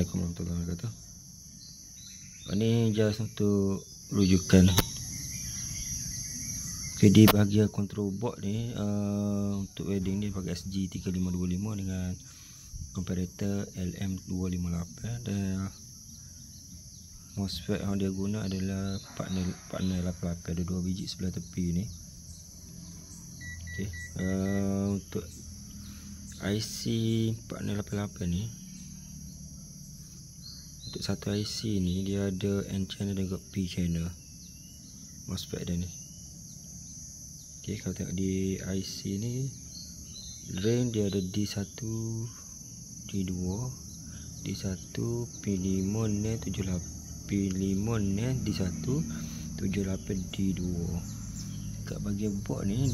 Assalamualaikum warahmatullahi wabarakatuh. Ini just untuk rujukan. Okay, di bahagian control board ni untuk welding ni pakai SG3525 dengan comparator LM258 dan MOSFET yang dia guna adalah partner 88, ada 2 biji sebelah tepi ni. Okay, untuk IC partner 88 ni, untuk satu IC ni dia ada N channel dan juga P channel MOSFET dia ni. Okay, kalau tengok di IC ni, drain dia ada D1, D2, D1, P5 NAND 78, P5 NAND D1, 78 D2. Kat bahagian board ni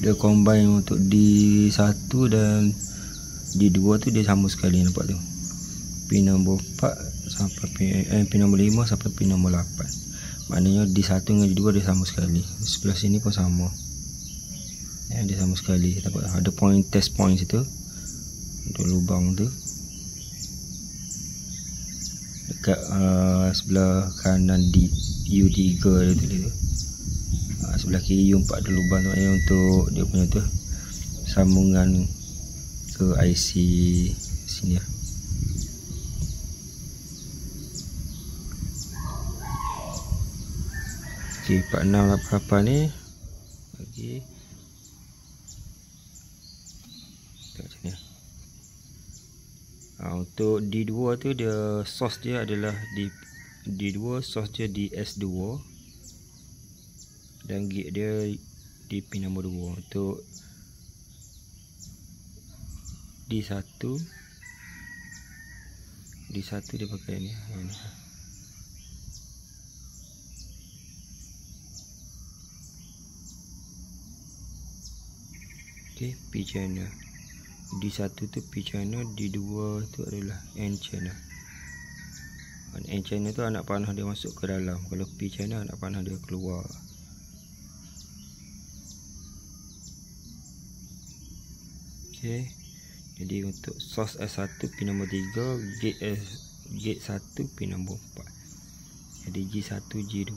dia combine untuk D1 dan D2 tu dia sama sekali, nampak tu. Pin nombor 4 sampai pin nombor 5 sampai pin nombor 8. Maknanya D1 dengan D2 dia sama sekali. Sebelah sini pun sama. Ya, dia sama sekali. Nampak ada point, test point situ untuk lubang tu. Dekat sebelah kanan di U3 dia tulis tu. Sebelah kiri U4 ada lubang tu, untuk dia punya tu sambungan ke IC sini lah. Okay, 4688 ni bagi tengok macam ni. Untuk D2 tu dia source dia adalah D2, source dia di S2 dan gate dia di pin nombor 2. Untuk D1 dia pakai ni. Okay, P channel. D1 tu P channel, D2 tu adalah N channel. N channel tu anak panah dia masuk ke dalam, kalau P channel anak panah dia keluar. Okay, jadi untuk source S1 pin nombor 3, gate 1 pin nombor 4. Jadi G1, G2.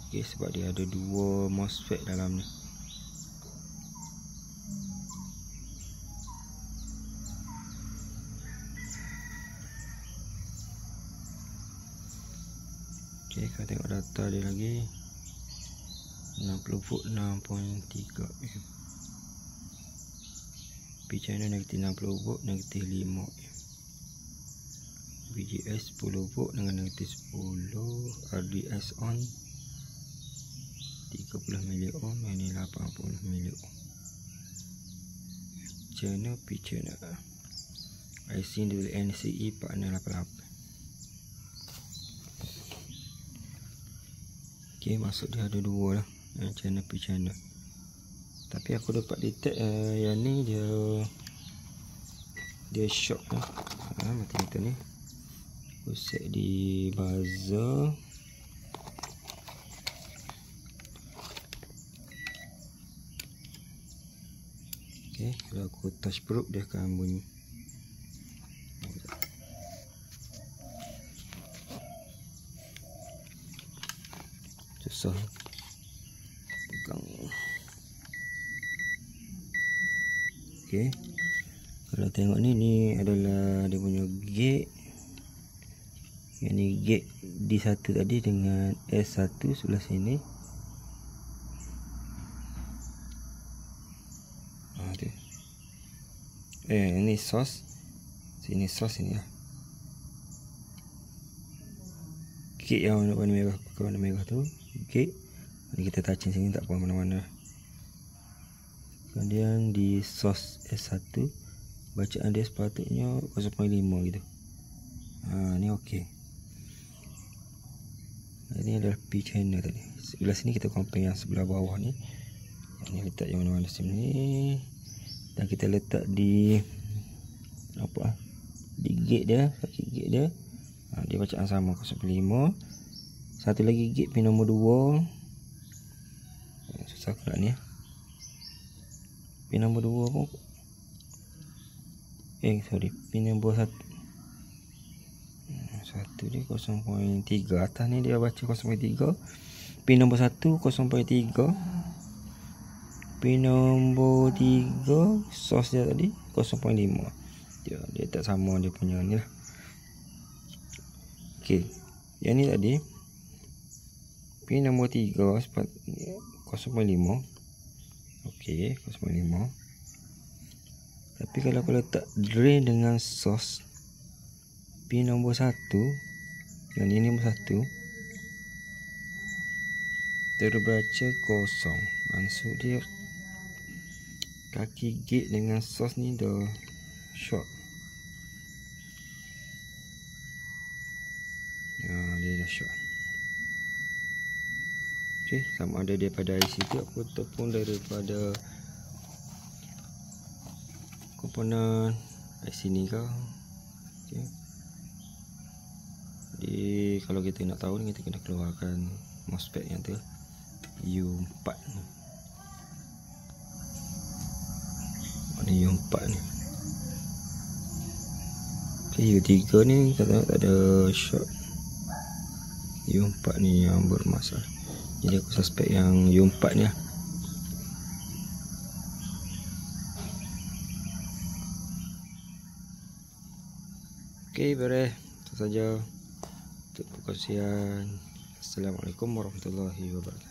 Okay, sebab dia ada 2 MOSFET dalam ni. Okay, kalau tengok data dia lagi 60 volt 6.3 ohm. P channel negatif 60 volt negatif 5 ohm. VGS 10 volt dengan negatif 10. RDS on 30 mili ohm, ini 80 mili ohm. Channel P channel. IC dari NCE partner 88. Okay, masuk dia ada 2 lah, channel P channel. Tapi aku dapat detect yang ni dia short lah. Macam ni. Aku set di buzzer. Okay, kalau aku touch probe dia akan bunyi. Susah pegang. Okay, kalau tengok ni adalah dia punya gate. Yang ni gate D1 tadi dengan S1 sebelah sini. Tu. Ini source. Sini source ni lah. Gate yang warna merah tu gate. Ni kita touching sini tak apa mana-mana. Kemudian di source S1 bacaan dia sepatutnya 0.5 gitu. Ni okey. Ini adalah P channel tadi. Sebelah sini kita compare yang sebelah bawah ni. Ini letak yang mana-mana sini. Dan kita letak di di gate dia, sakit gate dia. Dia bacaan sama 0.5. Satu lagi gate pin nombor 2. Susah aku nak ni. Pin nombor 2 pun pin nombor 1 dia 0.3. Atas ni dia baca 0.3. Pin nombor 1 0.3. Pin nombor 3 sos dia tadi 0.5. Dia tak sama dia punya ni lah. Okey, yang ni tadi pin nombor 3 0.5. Okey, 0.5. Tapi kalau aku letak drain dengan sos pin nombor 1, yang ni nombor 1, terbaca kosong. Maksud dia kaki gate dengan sos ni dah short. Dia dah short. Okey, sama ada daripada IC tu ataupun daripada komponen IC ni ke. Okey. Jadi kalau kita nak tahu ni, kita kena keluarkan MOSFET yang tu U4 ni. Mana U4 ni? Okey, U3 ni kita tengok tak ada short. U4 ni yang bermasalah. Jadi aku suspek yang U4 ni lah. Okey, beres. Itu saja untuk perkongsian. Assalamualaikum warahmatullahi wabarakatuh.